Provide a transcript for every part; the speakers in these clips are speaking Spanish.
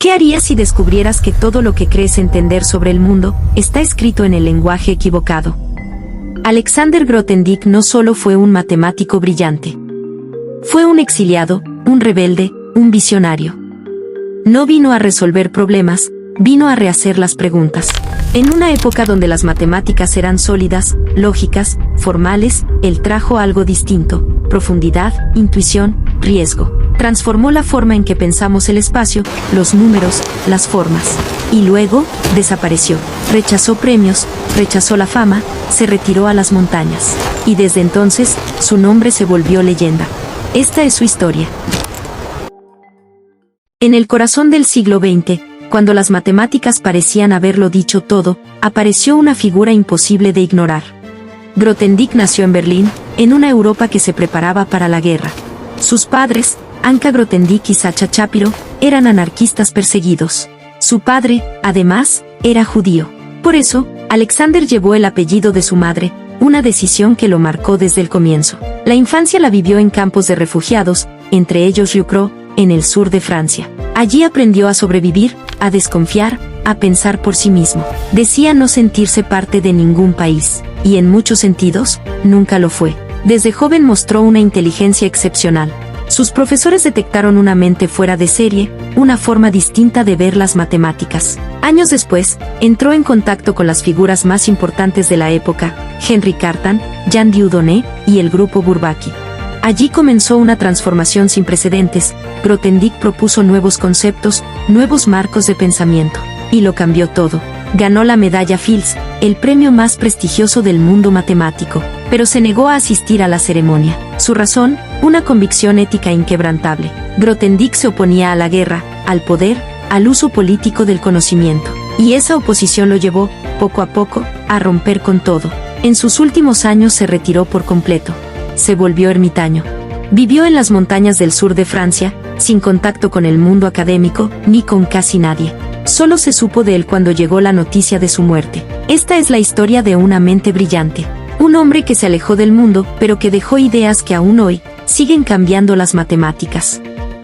¿Qué harías si descubrieras que todo lo que crees entender sobre el mundo está escrito en el lenguaje equivocado? Alexander Grothendieck no solo fue un matemático brillante. Fue un exiliado, un rebelde, un visionario. No vino a resolver problemas, vino a rehacer las preguntas. En una época donde las matemáticas eran sólidas, lógicas, formales, él trajo algo distinto: profundidad, intuición, riesgo. Transformó la forma en que pensamos el espacio, los números, las formas. Y luego, desapareció. Rechazó premios, rechazó la fama, se retiró a las montañas. Y desde entonces, su nombre se volvió leyenda. Esta es su historia. En el corazón del siglo XX, cuando las matemáticas parecían haberlo dicho todo, apareció una figura imposible de ignorar. Grothendieck nació en Berlín, en una Europa que se preparaba para la guerra. Sus padres, Anka Grothendieck y Sacha Shapiro, eran anarquistas perseguidos. Su padre, además, era judío. Por eso, Alexander llevó el apellido de su madre, una decisión que lo marcó desde el comienzo. La infancia la vivió en campos de refugiados, entre ellos Riucros, en el sur de Francia. Allí aprendió a sobrevivir, a desconfiar, a pensar por sí mismo. Decía no sentirse parte de ningún país, y en muchos sentidos, nunca lo fue. Desde joven mostró una inteligencia excepcional. Sus profesores detectaron una mente fuera de serie, una forma distinta de ver las matemáticas. Años después, entró en contacto con las figuras más importantes de la época, Henri Cartan, Jean Dieudonné y el grupo Bourbaki. Allí comenzó una transformación sin precedentes. Grothendieck propuso nuevos conceptos, nuevos marcos de pensamiento. Y lo cambió todo. Ganó la medalla Fields, el premio más prestigioso del mundo matemático, pero se negó a asistir a la ceremonia. Su razón, una convicción ética inquebrantable. Grothendieck se oponía a la guerra, al poder, al uso político del conocimiento. Y esa oposición lo llevó, poco a poco, a romper con todo. En sus últimos años se retiró por completo. Se volvió ermitaño. Vivió en las montañas del sur de Francia, sin contacto con el mundo académico, ni con casi nadie. Solo se supo de él cuando llegó la noticia de su muerte. Esta es la historia de una mente brillante. Un hombre que se alejó del mundo, pero que dejó ideas que aún hoy siguen cambiando las matemáticas.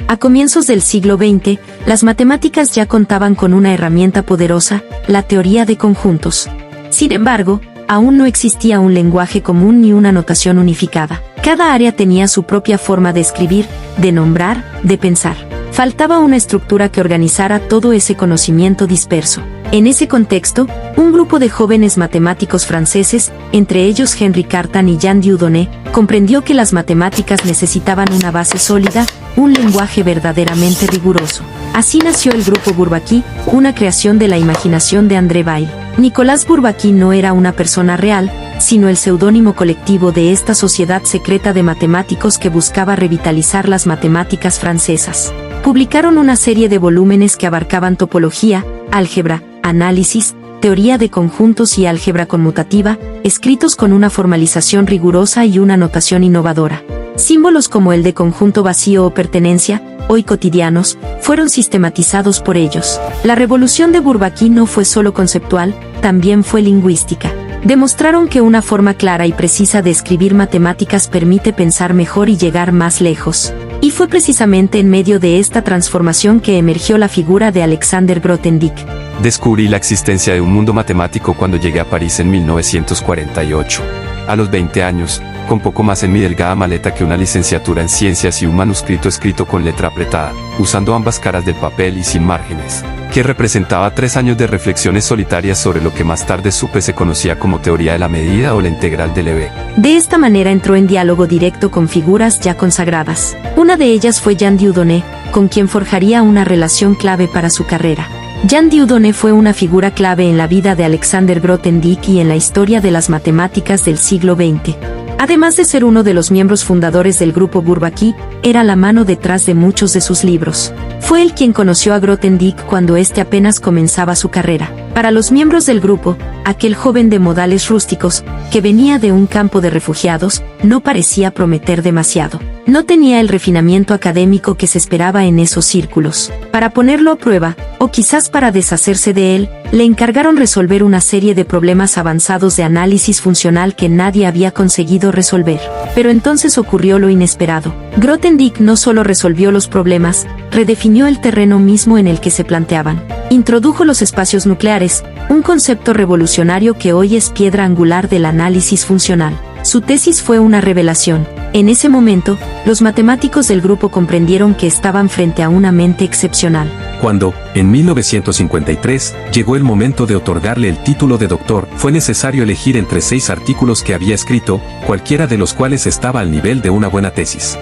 A comienzos del siglo XX, las matemáticas ya contaban con una herramienta poderosa, la teoría de conjuntos. Sin embargo, aún no existía un lenguaje común ni una notación unificada. Cada área tenía su propia forma de escribir, de nombrar, de pensar. Faltaba una estructura que organizara todo ese conocimiento disperso. En ese contexto, un grupo de jóvenes matemáticos franceses, entre ellos Henri Cartan y Jean Dieudonné, comprendió que las matemáticas necesitaban una base sólida, un lenguaje verdaderamente riguroso. Así nació el grupo Bourbaki, una creación de la imaginación de André Weil. Nicolas Bourbaki no era una persona real, sino el seudónimo colectivo de esta sociedad secreta de matemáticos que buscaba revitalizar las matemáticas francesas. Publicaron una serie de volúmenes que abarcaban topología, álgebra, análisis, teoría de conjuntos y álgebra conmutativa, escritos con una formalización rigurosa y una notación innovadora. Símbolos como el de conjunto vacío o pertenencia, hoy cotidianos, fueron sistematizados por ellos. La revolución de Bourbaki no fue solo conceptual, también fue lingüística. Demostraron que una forma clara y precisa de escribir matemáticas permite pensar mejor y llegar más lejos. Y fue precisamente en medio de esta transformación que emergió la figura de Alexander Grothendieck. Descubrí la existencia de un mundo matemático cuando llegué a París en 1948. A los 20 años, con poco más en mi delgada maleta que una licenciatura en ciencias y un manuscrito escrito con letra apretada, usando ambas caras del papel y sin márgenes, que representaba 3 años de reflexiones solitarias sobre lo que más tarde supe se conocía como teoría de la medida o la integral del EB. De esta manera entró en diálogo directo con figuras ya consagradas. Una de ellas fue Jean Dieudonné, con quien forjaría una relación clave para su carrera. Jean Dieudonné fue una figura clave en la vida de Alexander Grothendieck y en la historia de las matemáticas del siglo XX. Además de ser uno de los miembros fundadores del grupo Bourbaki, era la mano detrás de muchos de sus libros. Fue él quien conoció a Grothendieck cuando éste apenas comenzaba su carrera. Para los miembros del grupo, aquel joven de modales rústicos, que venía de un campo de refugiados, no parecía prometer demasiado. No tenía el refinamiento académico que se esperaba en esos círculos. Para ponerlo a prueba, o quizás para deshacerse de él, le encargaron resolver una serie de problemas avanzados de análisis funcional que nadie había conseguido resolver. Pero entonces ocurrió lo inesperado. Grothendieck no solo resolvió los problemas, redefinió el terreno mismo en el que se planteaban. Introdujo los espacios nucleares, un concepto revolucionario que hoy es piedra angular del análisis funcional. Su tesis fue una revelación. En ese momento, los matemáticos del grupo comprendieron que estaban frente a una mente excepcional. Cuando, en 1953, llegó el momento de otorgarle el título de doctor, fue necesario elegir entre 6 artículos que había escrito, cualquiera de los cuales estaba al nivel de una buena tesis.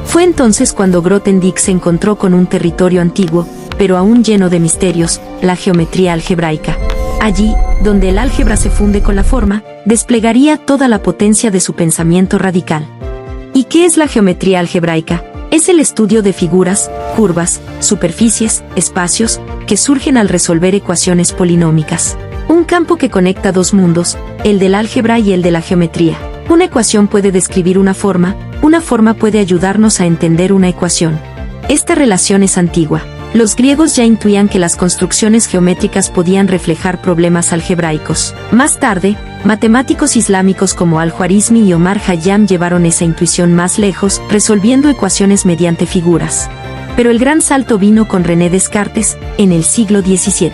Fue entonces cuando Grothendieck se encontró con un territorio antiguo, pero aún lleno de misterios, la geometría algebraica. Allí, donde el álgebra se funde con la forma, desplegaría toda la potencia de su pensamiento radical. ¿Y qué es la geometría algebraica? Es el estudio de figuras, curvas, superficies, espacios, que surgen al resolver ecuaciones polinómicas. Un campo que conecta dos mundos, el del álgebra y el de la geometría. Una ecuación puede describir una forma puede ayudarnos a entender una ecuación. Esta relación es antigua. Los griegos ya intuían que las construcciones geométricas podían reflejar problemas algebraicos. Más tarde, matemáticos islámicos como Al-Khwarizmi y Omar Khayyam llevaron esa intuición más lejos, resolviendo ecuaciones mediante figuras. Pero el gran salto vino con René Descartes, en el siglo XVII.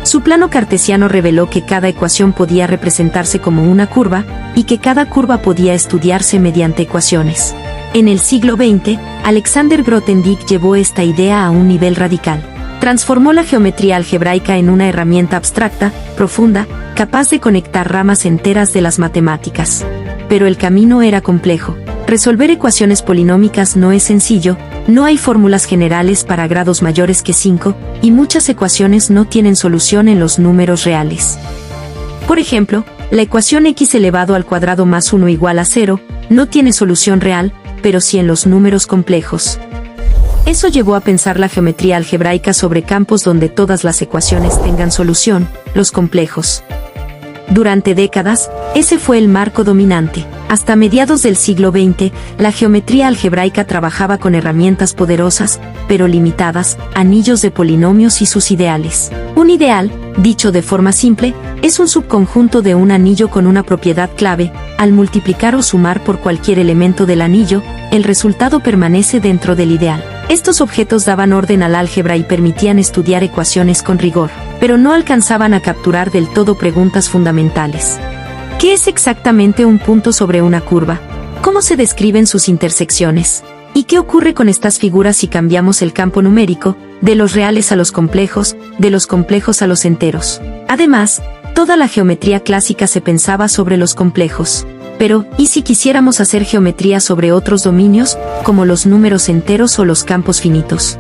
Su plano cartesiano reveló que cada ecuación podía representarse como una curva, y que cada curva podía estudiarse mediante ecuaciones. En el siglo XX, Alexander Grothendieck llevó esta idea a un nivel radical. Transformó la geometría algebraica en una herramienta abstracta, profunda, capaz de conectar ramas enteras de las matemáticas. Pero el camino era complejo. Resolver ecuaciones polinómicas no es sencillo, no hay fórmulas generales para grados mayores que 5, y muchas ecuaciones no tienen solución en los números reales. Por ejemplo, la ecuación x elevado al cuadrado más 1 igual a 0, no tiene solución real, pero sí en los números complejos. Eso llevó a pensar la geometría algebraica sobre campos donde todas las ecuaciones tengan solución, los complejos. Durante décadas, ese fue el marco dominante. Hasta mediados del siglo XX, la geometría algebraica trabajaba con herramientas poderosas, pero limitadas, anillos de polinomios y sus ideales. Un ideal, dicho de forma simple, es un subconjunto de un anillo con una propiedad clave. Al multiplicar o sumar por cualquier elemento del anillo, el resultado permanece dentro del ideal. Estos objetos daban orden al álgebra y permitían estudiar ecuaciones con rigor, pero no alcanzaban a capturar del todo preguntas fundamentales. ¿Qué es exactamente un punto sobre una curva? ¿Cómo se describen sus intersecciones? ¿Y qué ocurre con estas figuras si cambiamos el campo numérico, de los reales a los complejos, de los complejos a los enteros? Además, toda la geometría clásica se pensaba sobre los complejos. Pero, ¿y si quisiéramos hacer geometría sobre otros dominios, como los números enteros o los campos finitos?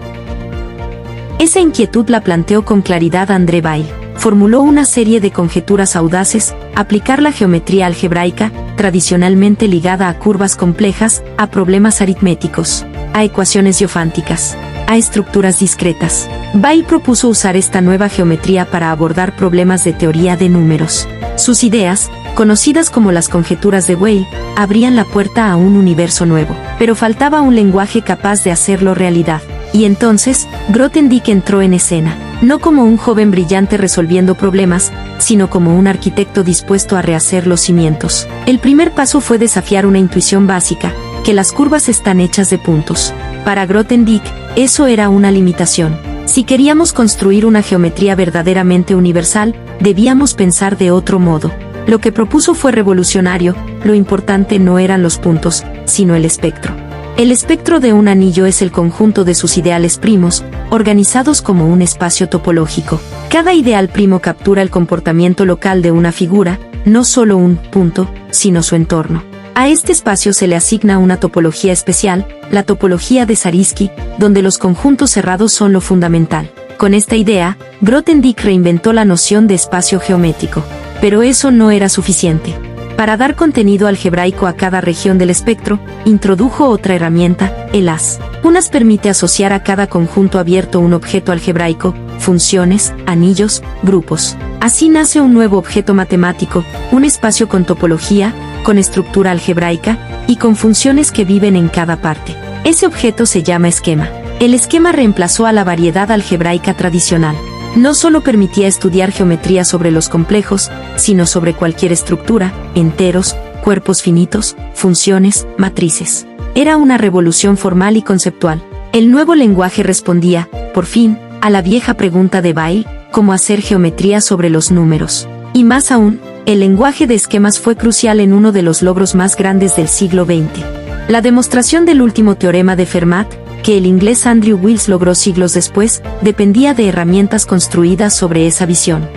Esa inquietud la planteó con claridad André Weil. Formuló una serie de conjeturas audaces: aplicar la geometría algebraica, tradicionalmente ligada a curvas complejas, a problemas aritméticos, a ecuaciones diofánticas, a estructuras discretas. Weil propuso usar esta nueva geometría para abordar problemas de teoría de números. Sus ideas, conocidas como las conjeturas de Weil, abrían la puerta a un universo nuevo, pero faltaba un lenguaje capaz de hacerlo realidad. Y entonces, Grothendieck entró en escena, no como un joven brillante resolviendo problemas, sino como un arquitecto dispuesto a rehacer los cimientos. El primer paso fue desafiar una intuición básica, que las curvas están hechas de puntos. Para Grothendieck, eso era una limitación. Si queríamos construir una geometría verdaderamente universal, debíamos pensar de otro modo. Lo que propuso fue revolucionario. Lo importante no eran los puntos, sino el espectro. El espectro de un anillo es el conjunto de sus ideales primos, organizados como un espacio topológico. Cada ideal primo captura el comportamiento local de una figura, no solo un punto, sino su entorno. A este espacio se le asigna una topología especial, la topología de Zariski, donde los conjuntos cerrados son lo fundamental. Con esta idea, Grothendieck reinventó la noción de espacio geométrico. Pero eso no era suficiente. Para dar contenido algebraico a cada región del espectro, introdujo otra herramienta, el as. Un as permite asociar a cada conjunto abierto un objeto algebraico, funciones, anillos, grupos. Así nace un nuevo objeto matemático, un espacio con topología, con estructura algebraica, y con funciones que viven en cada parte. Ese objeto se llama esquema. El esquema reemplazó a la variedad algebraica tradicional. No solo permitía estudiar geometría sobre los complejos, sino sobre cualquier estructura, enteros, cuerpos finitos, funciones, matrices. Era una revolución formal y conceptual. El nuevo lenguaje respondía, por fin, a la vieja pregunta de Boyle, cómo hacer geometría sobre los números. Y más aún, el lenguaje de esquemas fue crucial en uno de los logros más grandes del siglo XX. La demostración del último teorema de Fermat, que el inglés Andrew Wiles logró siglos después, dependía de herramientas construidas sobre esa visión.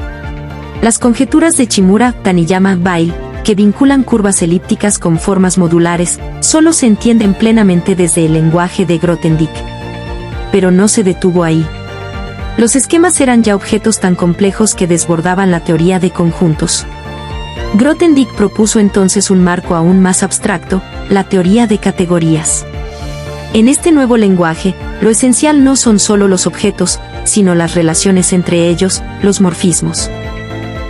Las conjeturas de Chimura, Taniyama, Boyle, que vinculan curvas elípticas con formas modulares, solo se entienden plenamente desde el lenguaje de Grothendieck. Pero no se detuvo ahí. Los esquemas eran ya objetos tan complejos que desbordaban la teoría de conjuntos. Grothendieck propuso entonces un marco aún más abstracto, la teoría de categorías. En este nuevo lenguaje, lo esencial no son solo los objetos, sino las relaciones entre ellos, los morfismos.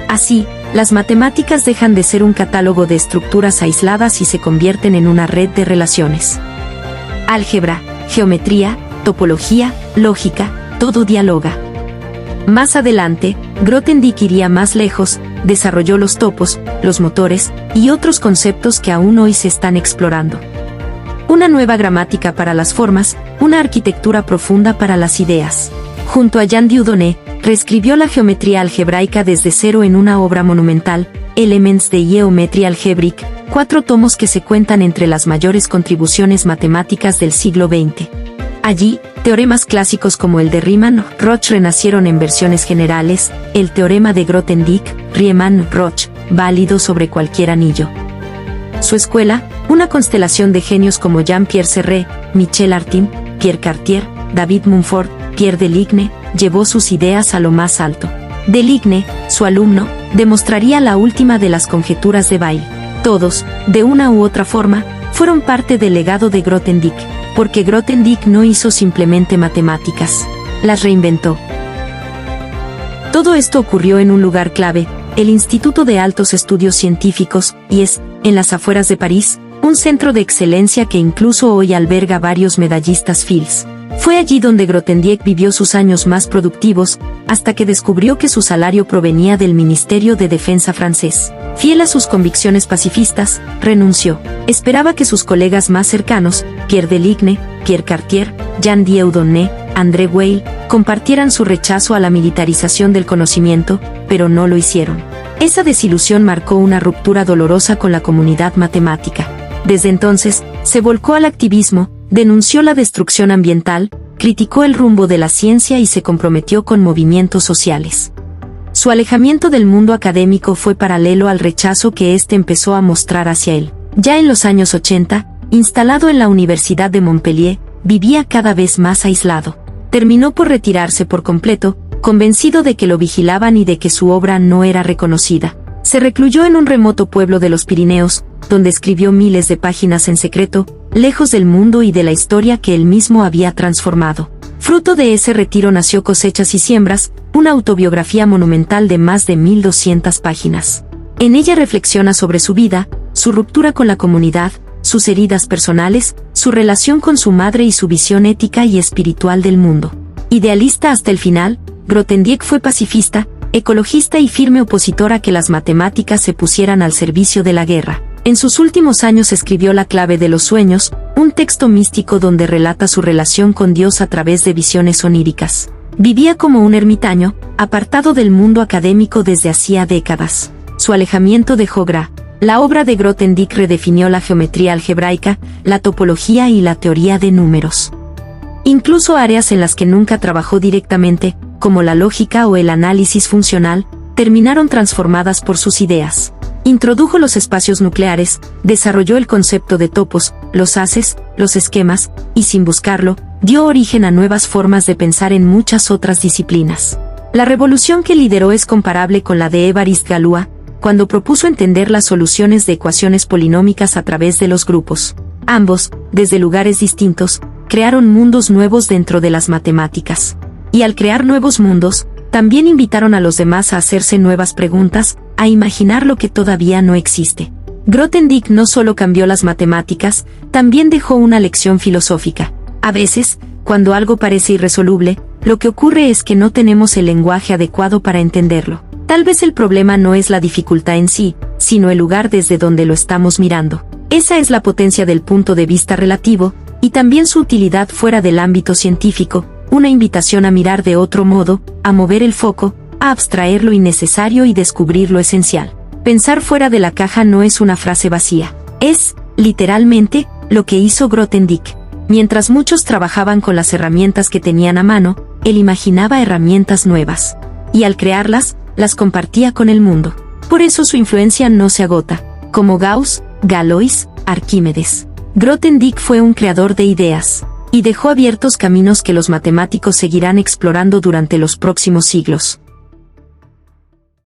Así, las matemáticas dejan de ser un catálogo de estructuras aisladas y se convierten en una red de relaciones. Álgebra, geometría, topología, lógica, todo dialoga. Más adelante, Grothendieck iría más lejos, desarrolló los topos, los motores, y otros conceptos que aún hoy se están explorando. Una nueva gramática para las formas, una arquitectura profunda para las ideas. Junto a Jean Dieudonné, reescribió la geometría algebraica desde cero en una obra monumental, Elements de Geometry Algebraique, 4 tomos que se cuentan entre las mayores contribuciones matemáticas del siglo XX. Allí, teoremas clásicos como el de Riemann-Roch renacieron en versiones generales, el teorema de Grothendieck, Riemann-Roch, válido sobre cualquier anillo. Su escuela, una constelación de genios como Jean-Pierre Serre, Michel Artin, Pierre Cartier, David Mumford, Pierre Deligne, llevó sus ideas a lo más alto. Deligne, su alumno, demostraría la última de las conjeturas de Boyle. Todos, de una u otra forma, fueron parte del legado de Grothendieck, porque Grothendieck no hizo simplemente matemáticas, las reinventó. Todo esto ocurrió en un lugar clave, el Instituto de Altos Estudios Científicos, IES, en las afueras de París, un centro de excelencia que incluso hoy alberga varios medallistas Fields. Fue allí donde Grothendieck vivió sus años más productivos, hasta que descubrió que su salario provenía del Ministerio de Defensa francés. Fiel a sus convicciones pacifistas, renunció. Esperaba que sus colegas más cercanos, Pierre Deligne, Pierre Cartier, Jean Dieudonné, André Weil, compartieran su rechazo a la militarización del conocimiento, pero no lo hicieron. Esa desilusión marcó una ruptura dolorosa con la comunidad matemática. Desde entonces, se volcó al activismo, denunció la destrucción ambiental, criticó el rumbo de la ciencia y se comprometió con movimientos sociales. Su alejamiento del mundo académico fue paralelo al rechazo que éste empezó a mostrar hacia él. Ya en los años 80, instalado en la Universidad de Montpellier, vivía cada vez más aislado. Terminó por retirarse por completo, convencido de que lo vigilaban y de que su obra no era reconocida. Se recluyó en un remoto pueblo de los Pirineos, donde escribió miles de páginas en secreto, lejos del mundo y de la historia que él mismo había transformado. Fruto de ese retiro nació Cosechas y Siembras, una autobiografía monumental de más de 1200 páginas. En ella reflexiona sobre su vida, su ruptura con la comunidad, sus heridas personales, su relación con su madre y su visión ética y espiritual del mundo. Idealista hasta el final, Grothendieck fue pacifista, ecologista y firme opositor a que las matemáticas se pusieran al servicio de la guerra. En sus últimos años escribió La clave de los sueños, un texto místico donde relata su relación con Dios a través de visiones oníricas. Vivía como un ermitaño, apartado del mundo académico desde hacía décadas. Su alejamiento dejó la obra de Grothendieck redefinió la geometría algebraica, la topología y la teoría de números. Incluso áreas en las que nunca trabajó directamente, como la lógica o el análisis funcional, terminaron transformadas por sus ideas. Introdujo los espacios nucleares, desarrolló el concepto de topos, los haces, los esquemas, y sin buscarlo, dio origen a nuevas formas de pensar en muchas otras disciplinas. La revolución que lideró es comparable con la de Évariste Galois, cuando propuso entender las soluciones de ecuaciones polinómicas a través de los grupos. Ambos, desde lugares distintos, crearon mundos nuevos dentro de las matemáticas. Y al crear nuevos mundos, también invitaron a los demás a hacerse nuevas preguntas, a imaginar lo que todavía no existe. Grothendieck no solo cambió las matemáticas, también dejó una lección filosófica. A veces, cuando algo parece irresoluble, lo que ocurre es que no tenemos el lenguaje adecuado para entenderlo. Tal vez el problema no es la dificultad en sí, sino el lugar desde donde lo estamos mirando. Esa es la potencia del punto de vista relativo, y también su utilidad fuera del ámbito científico, una invitación a mirar de otro modo, a mover el foco, a abstraer lo innecesario y descubrir lo esencial. Pensar fuera de la caja no es una frase vacía. Es, literalmente, lo que hizo Grothendieck. Mientras muchos trabajaban con las herramientas que tenían a mano, él imaginaba herramientas nuevas. Y al crearlas, las compartía con el mundo. Por eso su influencia no se agota, como Gauss, Galois, Arquímedes. Grothendieck fue un creador de ideas, y dejó abiertos caminos que los matemáticos seguirán explorando durante los próximos siglos.